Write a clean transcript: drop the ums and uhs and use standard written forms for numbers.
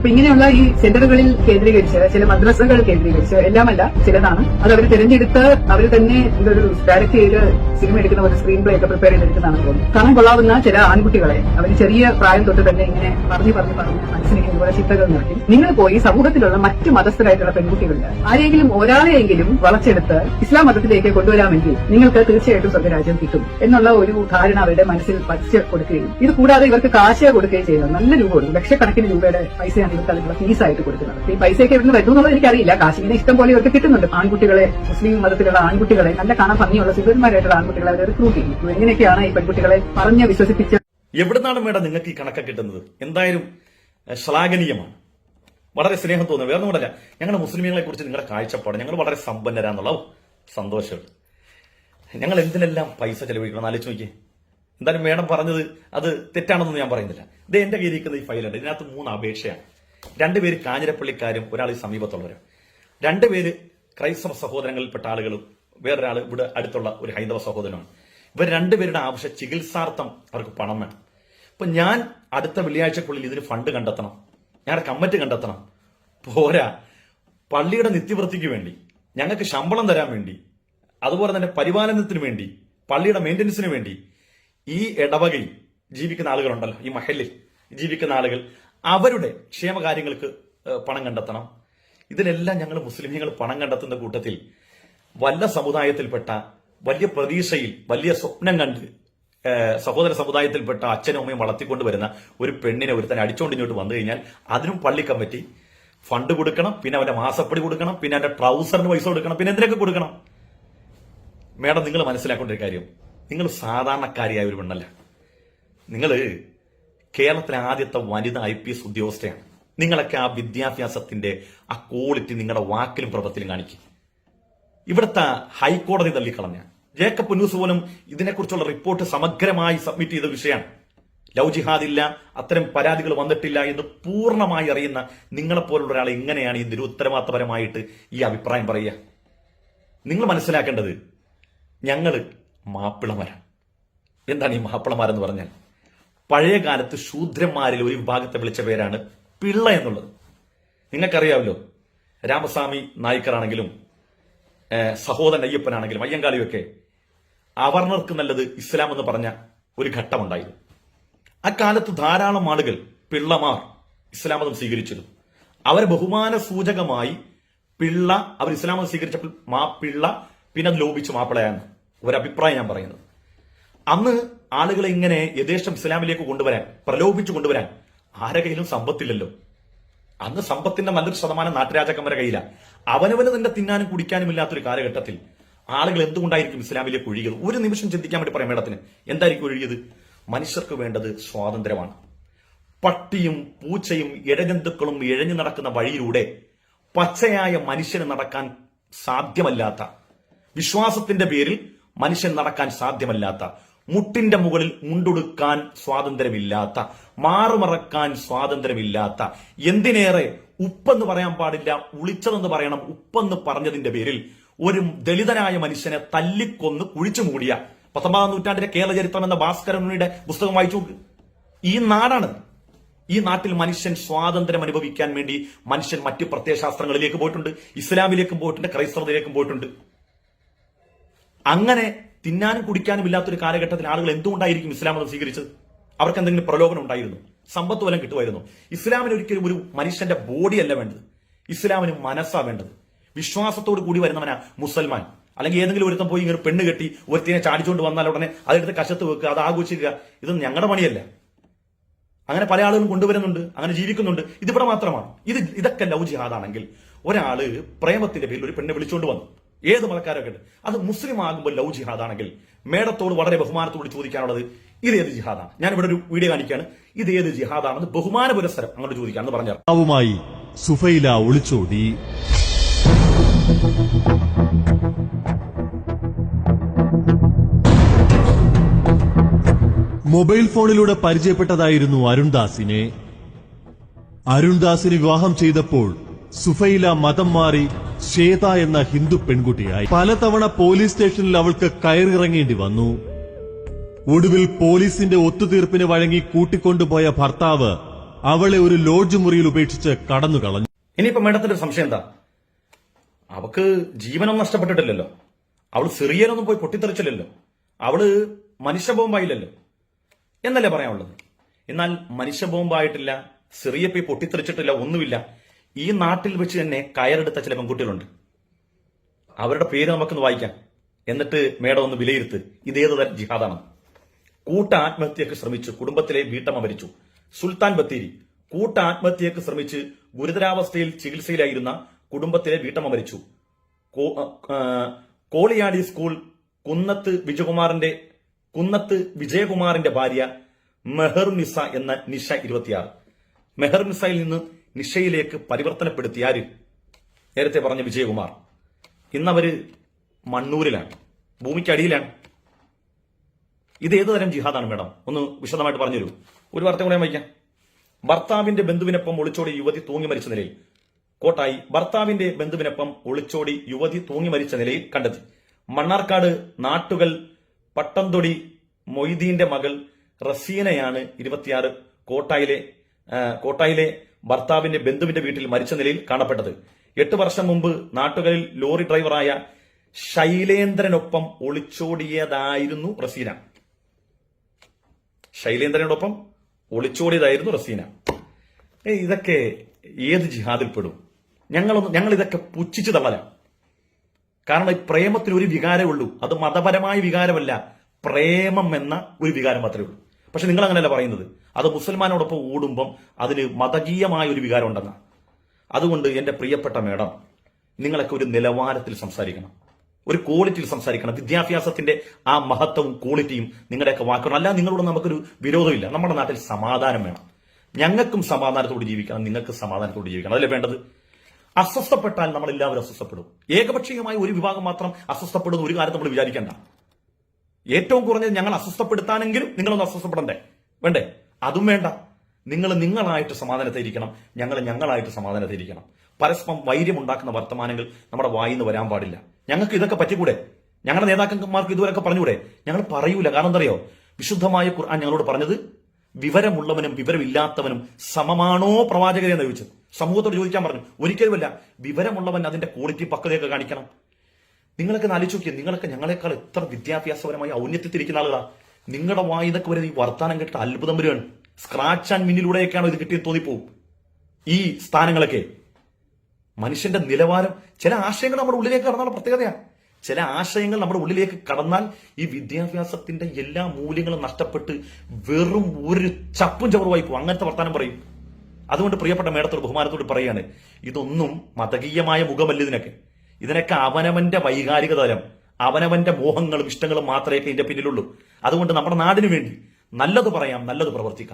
അപ്പൊ ഇങ്ങനെയുള്ള ഈ സെന്ററുകളിൽ കേന്ദ്രീകരിച്ച് ചില മദ്രസകൾ കേന്ദ്രീകരിച്ച് എല്ലാമല്ല ചിലതാണ് അത് അവർ തിരഞ്ഞെടുത്ത് അവർ തന്നെ ഇതൊരു ഡയറക്ട് ചെയ്ത് സിനിമ എടുക്കുന്ന ഒരു സ്ക്രീൻ പ്ലേ ഒക്കെ പ്രിപ്പയർ ചെയ്തെടുക്കുന്നതാണ് തോന്നുന്നത്. കാണാൻ കൊള്ളാവുന്ന ചില ആൺകുട്ടികളെ അവർ ചെറിയ പ്രായം തൊട്ട് തന്നെ ഇങ്ങനെ പറഞ്ഞു മനസ്സിലേക്ക് ഇതുപോലെ ചിട്ടകൾ നിറയ്ക്കും. നിങ്ങൾ പോയി സമൂഹത്തിലുള്ള മറ്റ് മതസ്ഥരായിട്ടുള്ള പെൺകുട്ടികളുണ്ട് ആരെങ്കിലും ഒരാളെയെങ്കിലും വളച്ചെടുത്ത് ഇസ്ലാം മതത്തിലേക്ക് കൊണ്ടുവരാമെങ്കിൽ നിങ്ങൾക്ക് തീർച്ചയായിട്ടും സ്വർഗരാജ്യം കിട്ടും എന്നുള്ള ഒരു ധാരണ അവരുടെ മനസ്സിൽ പതിച്ച് കൊടുക്കുകയും ഇത് കൂടാതെ ഇവർക്ക് കാശ് കൊടുക്കുകയും ചെയ്യുന്നത് നല്ല രൂപ കൊടുക്കും. ലക്ഷക്കണക്കിന് രൂപയുടെ പൈസയാണ് ഇവർക്ക് അതിനുള്ള ഫീസായിട്ട് കൊടുക്കുന്നത്. ഈ പൈസയൊക്കെ ഇവിടുന്ന് വരുന്നു എന്നുള്ളത് എനിക്കറിയില്ല. കാശിങ്ങനെ ഇഷ്ടം പോലെ ഇവർക്ക് കിട്ടുന്നുണ്ട്. ആൺകുട്ടികളെ മുസ്ലിം മതത്തിലുള്ള ആൺകുട്ടികളെ നല്ല കാണാൻ ഭംഗിയുള്ള സുന്ദരന്മാരായിട്ടുള്ള ആൺകുട്ടികളെ അവർ റിക്രൂട്ട് ചെയ്യും. എങ്ങനെയൊക്കെയാണ് ഈ പെൺകുട്ടികളെ പറഞ്ഞ് വിശ്വസിപ്പിച്ച് എവിടുന്നാണ് മേഡം നിങ്ങൾക്ക് ഈ കണക്കൊക്കെ കിട്ടുന്നത്? എന്തായാലും ശ്ലാഘനീയമാണ്. വളരെ സ്നേഹം തോന്നുന്നു. വേറെ ഒന്നുമല്ല, ഞങ്ങളുടെ മുസ്ലിമീങ്ങളെ കുറിച്ച് നിങ്ങളുടെ കാഴ്ചപ്പാട് ഞങ്ങൾ വളരെ സമ്പന്നരാന്നുള്ള സന്തോഷമുണ്ട്. ഞങ്ങൾ എന്തിനെല്ലാം പൈസ ചെലവഴിക്കണം ആലോചിച്ച് നോക്കിയേ. എന്തായാലും മേഡം പറഞ്ഞത് അത് തെറ്റാണെന്നൊന്നും ഞാൻ പറയുന്നില്ല. ഇത് എന്റെ കയ്യിരിക്കുന്ന ഈ ഫയലുണ്ട്. ഇതിനകത്ത് 3 അപേക്ഷയാണ്. 2 പേര് കാഞ്ഞിരപ്പള്ളിക്കാരും ഒരാൾ ഈ സമീപത്തുള്ളവരും. 2 പേര് ക്രൈസ്തവ സഹോദരങ്ങളിൽപ്പെട്ട ആളുകളും വേറൊരാൾ ഇവിടെ അടുത്തുള്ള ഒരു ഹൈന്ദവ സഹോദരനാണ്. ഇവർ 2 പേരുടെ ആവശ്യം ചികിത്സാർത്ഥം അവർക്ക് പണം വേണം. അപ്പൊ ഞാൻ അടുത്ത വെള്ളിയാഴ്ചക്കുള്ളിൽ ഇതിന് ഫണ്ട് കണ്ടെത്തണം, ഞങ്ങളുടെ കമ്മിറ്റി കണ്ടെത്തണം. പോരാ, പള്ളിയുടെ നിത്യവൃത്തിക്ക് വേണ്ടി, ഞങ്ങൾക്ക് ശമ്പളം തരാൻ വേണ്ടി, അതുപോലെ തന്നെ പരിപാലനത്തിന് വേണ്ടി, പള്ളിയുടെ മെയിന്റനൻസിന് വേണ്ടി ഈ ഇടവകയിൽ ജീവിക്കുന്ന ആളുകളുണ്ടല്ലോ, ഈ മഹലിൽ ജീവിക്കുന്ന ആളുകൾ, അവരുടെ ക്ഷേമകാര്യങ്ങൾക്ക് പണം കണ്ടെത്തണം. ഇതിനെല്ലാം ഞങ്ങൾ മുസ്ലിമീങ്ങൾ പണം കണ്ടെത്തുന്ന കൂട്ടത്തിൽ വല്ല സമുദായത്തിൽപ്പെട്ട വലിയ പ്രതീക്ഷയിൽ വലിയ സ്വപ്നം കണ്ട് സഹോദര സമുദായത്തിൽപ്പെട്ട അച്ഛനും അമ്മയും വളർത്തിക്കൊണ്ടുവരുന്ന ഒരു പെണ്ണിനെ ഒരുത്തനെ അടിച്ചുകൊണ്ട് ഇങ്ങോട്ട് വന്നു കഴിഞ്ഞാൽ അതിനും പള്ളി കമ്മിറ്റി ഫണ്ട് കൊടുക്കണം, പിന്നെ അവന്റെ മാസപ്പടി കൊടുക്കണം, പിന്നെ അവന്റെ ട്രൗസറിന് പൈസ കൊടുക്കണം, പിന്നെ എന്തിനൊക്കെ കൊടുക്കണം. മേഡം, നിങ്ങൾ മനസ്സിലാക്കേണ്ട ഒരു കാര്യം, നിങ്ങൾ സാധാരണക്കാരിയായ ഒരു പെണ്ണല്ല. നിങ്ങൾ കേരളത്തിലെ ആദ്യത്തെ വനിതാ IPS ഉദ്യോഗസ്ഥയാണ്. നിങ്ങളൊക്കെ ആ വിദ്യാഭ്യാസത്തിന്റെ ആ ക്വാളിറ്റി നിങ്ങളുടെ വാക്കിലും പ്രവൃത്തിയിലും കാണിക്കും. ഇവിടുത്തെ ഹൈക്കോടതി തള്ളിക്കളഞ്ഞ ജേക്കബ് പുന്നൂസ് പോലും ഇതിനെക്കുറിച്ചുള്ള റിപ്പോർട്ട് സമഗ്രമായി സബ്മിറ്റ് ചെയ്ത വിഷയമാണ്. ലവ് ജിഹാദ് ഇല്ല, അത്തരം പരാതികൾ വന്നിട്ടില്ല എന്ന് പൂർണ്ണമായി അറിയുന്ന നിങ്ങളെപ്പോലുള്ള ഒരാൾ എങ്ങനെയാണ് ഈ നിരുത്തരവാദിത്തപരമായിട്ട് ഈ അഭിപ്രായം പറയുക? നിങ്ങൾ മനസ്സിലാക്കേണ്ടത്, ഞങ്ങൾ മാപ്പിളമാരാണ്. എന്താണ് ഈ മാപ്പിളമാരെന്ന് പറഞ്ഞാൽ? പഴയ കാലത്ത് ശൂദ്രന്മാരിൽ ഒരു വിഭാഗത്തെ വിളിച്ച പേരാണ് പിള്ള എന്നുള്ളത്. നിങ്ങൾക്കറിയാമല്ലോ, രാമസ്വാമി നായ്ക്കറാണെങ്കിലും സഹോദരൻ അയ്യപ്പനാണെങ്കിലും അയ്യങ്കാളിയൊക്കെ അവർണർക്ക് നല്ലത് ഇസ്ലാം എന്ന് പറഞ്ഞ ഒരു ഘട്ടമുണ്ടായിരുന്നു. അക്കാലത്ത് ധാരാളം ആളുകൾ പിള്ളമാർ ഇസ്ലാം മതം സ്വീകരിച്ചിരുന്നു. അവരെ ബഹുമാന സൂചകമായി പിള്ള, അവർ ഇസ്ലാം മതം സ്വീകരിച്ചപ്പോൾ മാപ്പിള്ള, പിന്നെ അത് ലോപിച്ച് മാപ്പിളയാണ് ഒരഭിപ്രായം ഞാൻ പറയുന്നത്. അന്ന് ആളുകളെ ഇങ്ങനെ യഥേഷ്ടം ഇസ്ലാമിലേക്ക് കൊണ്ടുവരാൻ, പ്രലോഭിച്ചു കൊണ്ടുവരാൻ ആരെ കയ്യിലും സമ്പത്തില്ലല്ലോ. അന്ന് സമ്പത്തിന്റെ നല്ലൊരു ശതമാനം നാട്ടുരാജാക്കന്മാരുടെ കയ്യിലാണ്. അവനവന് തന്നെ തിന്നാനും കുടിക്കാനും ഇല്ലാത്തൊരു കാലഘട്ടത്തിൽ ആളുകൾ എന്തുകൊണ്ടായിരിക്കും ഇസ്ലാമിലേക്ക് ഒഴുകിയത്? ഒരു നിമിഷം ചിന്തിക്കാൻ വേണ്ടി പറയാം മേഡത്തിന്. എന്തായിരിക്കും ഒഴുകിയത്? മനുഷ്യർക്ക് വേണ്ടത് സ്വാതന്ത്ര്യമാണ്. പട്ടിയും പൂച്ചയും ഇഴജന്തുക്കളും ഇഴഞ്ഞു നടക്കുന്ന വഴിയിലൂടെ പച്ചയായ മനുഷ്യന് നടക്കാൻ സാധ്യമല്ലാത്ത, വിശ്വാസത്തിന്റെ പേരിൽ മനുഷ്യൻ നടക്കാൻ സാധ്യമല്ലാത്ത, മുട്ടിന്റെ മുകളിൽ മുണ്ടൊടുക്കാൻ സ്വാതന്ത്ര്യമില്ലാത്ത, മാറുമറക്കാൻ സ്വാതന്ത്ര്യമില്ലാത്ത, എന്തിനേറെ ഉപ്പെന്ന് പറയാൻ പാടില്ല, ഉളിച്ചതെന്ന് പറയണം, ഉപ്പെന്ന് പറഞ്ഞതിന്റെ പേരിൽ ഒരു ദളിതനായ മനുഷ്യനെ തല്ലിക്കൊന്ന് കുഴിച്ചു മൂടിയ 19ാം നൂറ്റാണ്ടിലെ കേരള ചരിത്രം എന്ന ഭാസ്കരനുടെ പുസ്തകം വായിച്ചു നോക്ക്. ഈ നാടാണ്. ഈ നാട്ടിൽ മനുഷ്യൻ സ്വാതന്ത്ര്യം അനുഭവിക്കാൻ വേണ്ടി മനുഷ്യൻ മറ്റ് പ്രത്യയശാസ്ത്രങ്ങളിലേക്ക് പോയിട്ടുണ്ട്, ഇസ്ലാമിലേക്കും പോയിട്ടുണ്ട്, ക്രൈസ്തവതയിലേക്കും പോയിട്ടുണ്ട്. അങ്ങനെ തിന്നാനും കുടിക്കാനും ഇല്ലാത്തൊരു കാലഘട്ടത്തിൽ ആളുകൾ എന്തുകൊണ്ടായിരിക്കും ഇസ്ലാം മതം സ്വീകരിച്ചത്? അവർക്ക് എന്തെങ്കിലും പ്രലോഭനം ഉണ്ടായിരുന്നു? സമ്പത്ത് വല്ലതും കിട്ടുമായിരുന്നു? ഇസ്ലാമിന് ഒരിക്കലും ഒരു മനുഷ്യന്റെ ബോഡിയല്ല വേണ്ടത്, ഇസ്ലാമിന് മനസ്സാ വേണ്ടത്. വിശ്വാസത്തോട് കൂടി വരുന്നവനാ മുസൽമാൻ. അല്ലെങ്കിൽ ഏതെങ്കിലും ഒരുത്തം പോയി ഇങ്ങനെ പെണ്ണ് കെട്ടി ഒരുത്തിനെ ചാടിച്ചുകൊണ്ട് വന്നാൽ ഉടനെ അതെടുത്ത് കശത്ത് വെക്കുക, അത് ആഘോഷിക്കുക, ഇതൊന്നും ഞങ്ങളുടെ പണിയല്ല. അങ്ങനെ പല ആളുകളും കൊണ്ടുവരുന്നുണ്ട്, അങ്ങനെ ജീവിക്കുന്നുണ്ട്. ഇതിവിടെ മാത്രമാണ്. ഇതൊക്കെ ലവ് ജിഹാദാണെങ്കിൽ, ഒരാള് പ്രേമത്തിന്റെ പേരിൽ ഒരു പെണ്ണെ വിളിച്ചുകൊണ്ട് വന്നു, ഏത് മതക്കാരൊക്കെ ഉണ്ട്, അത് മുസ്ലിം ആകുമ്പോൾ ലവ് ജിഹാദാണെങ്കിൽ മേഡത്തോട് വളരെ ബഹുമാനത്തോട് ചോദിക്കാനുള്ളത്, ഇത് ഏത് ജിഹാദാണ്? ഞാൻ ഇവിടെ ഒരു വീഡിയോ കാണിക്കുകയാണ്. ഇത് ഏത് ജിഹാദാണെന്ന് ബഹുമാന പുരസ്സരം അങ്ങോട്ട് ചോദിക്കാമെന്ന് പറഞ്ഞു. സുഫൈല ഒളിച്ചോടി. മൊബൈൽ ഫോണിലൂടെ പരിചയപ്പെട്ടതായിരുന്നു അരുൺദാസിനെ. അരുൺദാസിനെ വിവാഹം ചെയ്തപ്പോൾ സുഫൈല മതം മാറി ശ്വേത എന്ന ഹിന്ദു പെൺകുട്ടിയായി. പലതവണ പോലീസ് സ്റ്റേഷനിൽ അവൾക്ക് കയറിറങ്ങേണ്ടി വന്നു. ഒടുവിൽ പോലീസിന്റെ ഒത്തുതീർപ്പിന് വഴങ്ങി കൂട്ടിക്കൊണ്ടുപോയ ഭർത്താവ് അവളെ ഒരു ലോഡ്ജ് മുറിയിൽ ഉപേക്ഷിച്ച് കടന്നു കളഞ്ഞു. ഇനിയിപ്പോ മേഡത്തിന്റെ ഒരു സംശയം എന്താ? അവക്ക് ജീവനൊന്നും നഷ്ടപ്പെട്ടിട്ടില്ലല്ലോ, അവള് സിറിയനൊന്നും പോയി പൊട്ടിത്തെറിച്ചില്ലല്ലോ, അവള് മനുഷ്യബോംബായില്ലല്ലോ എന്നല്ലേ പറയാനുള്ളത്. എന്നാൽ മനുഷ്യബോംബായിട്ടില്ല, സിറിയ പോയി പൊട്ടിത്തെറിച്ചിട്ടില്ല, ഒന്നുമില്ല. ഈ നാട്ടിൽ വെച്ച് തന്നെ കയറെടുത്ത ചില പെൺകുട്ടികളുണ്ട്. അവരുടെ പേര് നമുക്കൊന്ന് വായിക്കാം, എന്നിട്ട് മേഡം ഒന്ന് വിലയിരുത്ത് ഇതേത് തരം ജിഹാദാണ്. കൂട്ട ആത്മഹത്യക്ക് ശ്രമിച്ചു കുടുംബത്തിലെ വീട്ടമ്മ മരിച്ചു. സുൽത്താൻ ബത്തേരി കൂട്ട ആത്മഹത്യക്ക് ശ്രമിച്ച് ഗുരുതരാവസ്ഥയിൽ ചികിത്സയിലായിരുന്ന കുടുംബത്തിലെ വീട്ടമ്മ മരിച്ചു. കോളിയാടി സ്കൂൾ കുന്നത്ത് വിജയകുമാറിന്റെ ഭാര്യ മെഹർ നിസ എന്ന നിഷ 26. മെഹർ നിസയിൽ നിന്ന് നിഷയിലേക്ക് പരിവർത്തനപ്പെടുത്തിയ ആര്? നേരത്തെ പറഞ്ഞ വിജയകുമാർ. ഇന്നവര് മണ്ണൂരിലാണ്, ഭൂമിക്കടിയിലാണ്. ഇത് ഏത് തരം ജിഹാദാണ് മേഡം? ഒന്ന് വിശദമായിട്ട് പറഞ്ഞുതരൂ. ഒരു വാർത്ത കൂടെ വായിക്കാം. ഭർത്താവിന്റെ ബന്ധുവിനൊപ്പം ഒളിച്ചോടി യുവതി തൂങ്ങി മരിച്ച നിലയിൽ. കോട്ടായി ഭർത്താവിന്റെ ബന്ധുവിനൊപ്പം ഒളിച്ചോടി യുവതി തൂങ്ങി മരിച്ച നിലയിൽ കണ്ടെത്തി. മണ്ണാർക്കാട് നാട്ടുകൽ പട്ടംതൊടി മൊയ്തീന്റെ മകൾ റസീനയാണ് 26 കോട്ടായിലെ ഭർത്താവിന്റെ ബന്ധുവിന്റെ വീട്ടിൽ മരിച്ച നിലയിൽ കാണപ്പെട്ടത്. 8 വർഷം മുമ്പ് നാട്ടുകളിൽ ലോറി ഡ്രൈവറായ ശൈലേന്ദ്രനൊപ്പം ഒളിച്ചോടിയതായിരുന്നു റസീന. ശൈലേന്ദ്രനോടൊപ്പം ഒളിച്ചോടിയതായിരുന്നു റസീന. ഇതൊക്കെ ഏത് ജിഹാദിൽപ്പെടും? ഞങ്ങൾ ഇതൊക്കെ പുച്ഛിച്ചു തള്ളലാണ്. കാരണം ഈ പ്രേമത്തിന് ഒരു വികാരമേ ഉള്ളൂ, അത് മതപരമായ വികാരമല്ല, പ്രേമം എന്ന ഒരു വികാരം മാത്രമേ ഉള്ളൂ. പക്ഷെ നിങ്ങൾ അങ്ങനെയല്ല പറയുന്നത്, അത് മുസൽമാനോടൊപ്പം ഓടുമ്പം അതിന് മതകീയമായ ഒരു വികാരം ഉണ്ടെന്നാ. അതുകൊണ്ട് എന്റെ പ്രിയപ്പെട്ട മേഡം, നിങ്ങളൊക്കെ ഒരു നിലവാരത്തിൽ സംസാരിക്കണം, ഒരു ക്വാളിറ്റിയിൽ സംസാരിക്കണം. വിദ്യാഭ്യാസത്തിന്റെ ആ മഹത്വവും ക്വാളിറ്റിയും നിങ്ങളുടെയൊക്കെ വാക്കണം. അല്ല, നിങ്ങളോട് നമുക്കൊരു വിരോധമില്ല. നമ്മുടെ നാട്ടിൽ സമാധാനം വേണം. ഞങ്ങൾക്കും സമാധാനത്തോട് ജീവിക്കണം, നിങ്ങൾക്ക് സമാധാനത്തോട് ജീവിക്കണം. അതല്ലേ വേണ്ടത്? അസ്വസ്ഥപ്പെട്ടാൽ നമ്മൾ എല്ലാവരും അസ്വസ്ഥപ്പെടും. ഏകപക്ഷീയമായി ഒരു വിഭാഗം മാത്രം അസ്വസ്ഥപ്പെടുന്ന ഒരു കാര്യം നമ്മൾ വിചാരിക്കേണ്ട. ഏറ്റവും കുറഞ്ഞത് ഞങ്ങൾ അസ്വസ്ഥപ്പെടുത്താനെങ്കിലും നിങ്ങളൊന്ന് അസ്വസ്ഥപ്പെടണ്ടേ? വേണ്ടേ? അതും വേണ്ട. നിങ്ങൾ നിങ്ങളായിട്ട് സമാധാനത്തിരിക്കണം, ഞങ്ങളായിട്ട് സമാധാനത്തിരിക്കണം. പരസ്പരം വൈര്യമുണ്ടാക്കുന്ന വർത്തമാനങ്ങൾ നമ്മുടെ വായിന്ന് വരാൻ പാടില്ല. ഞങ്ങൾക്ക് ഇതൊക്കെ പറ്റിക്കൂടെ? ഞങ്ങളുടെ നേതാക്കന്മാർക്ക് ഇതുവരെയൊക്കെ പറഞ്ഞുകൂടെ? ഞങ്ങൾ പറയൂല. കാരണം എന്തറിയോ? വിശുദ്ധമായ ഖുർആൻ ഞങ്ങളോട് പറഞ്ഞത് വിവരമുള്ളവനും വിവരമില്ലാത്തവനും സമമാണോ പ്രവാചകരെ എന്ന് ചോദിച്ചത്. സമൂഹത്തോട് ചോദിക്കാൻ പറഞ്ഞു. ഒരിക്കലുമല്ല. വിവരമുള്ളവൻ അതിന്റെ ക്വാളിറ്റി പക്വതയൊക്കെ കാണിക്കണം. നിങ്ങളൊക്കെ ആലോചിച്ച് നോക്കിയാൽ, നിങ്ങളൊക്കെ ഞങ്ങളെക്കാൾ എത്ര വിദ്യാഭ്യാസപരമായി ഔന്നത്യത്തിരിക്കുന്ന ആളുകളാ. നിങ്ങളുടെ വായിതൊക്കെ വരെ ഈ വർത്താനം കേട്ട് അത്ഭുതം വരികയാണ്. സ്ക്രാച്ച് ആൻഡ് വിന്നിലൂടെയൊക്കെയാണോ ഇത് കിട്ടിയെന്ന് തോന്നിപ്പോവും. ഈ സ്ഥാനങ്ങളൊക്കെ മനുഷ്യന്റെ നിലവാരം, ചില ആശയങ്ങൾ നമ്മുടെ ഉള്ളിലേക്ക് കടന്നുള്ള പ്രത്യേകതയാണ്. ചില ആശയങ്ങൾ നമ്മുടെ ഉള്ളിലേക്ക് കടന്നാൽ ഈ വിദ്യാഭ്യാസത്തിന്റെ എല്ലാ മൂല്യങ്ങളും നഷ്ടപ്പെട്ട് വെറും ഒരു ചപ്പും ചവറുമായി പോകും. അങ്ങനത്തെ വർത്താനം പറയും. അതുകൊണ്ട് പ്രിയപ്പെട്ട മേഡത്തോട് ബഹുമാനത്തോട് പറയാണ്, ഇതൊന്നും മതകീയമായ മുഖമല്ല. ഇതിനൊക്കെ അവനവന്റെ വൈകാരിക തലം, അവനവന്റെ മോഹങ്ങളും ഇഷ്ടങ്ങളും മാത്രമേ ഇതിന്റെ പിന്നിലുള്ളൂ. അതുകൊണ്ട് നമ്മുടെ നാടിനു വേണ്ടി നല്ലത് പറയാം, നല്ലത് പ്രവർത്തിക്കാം.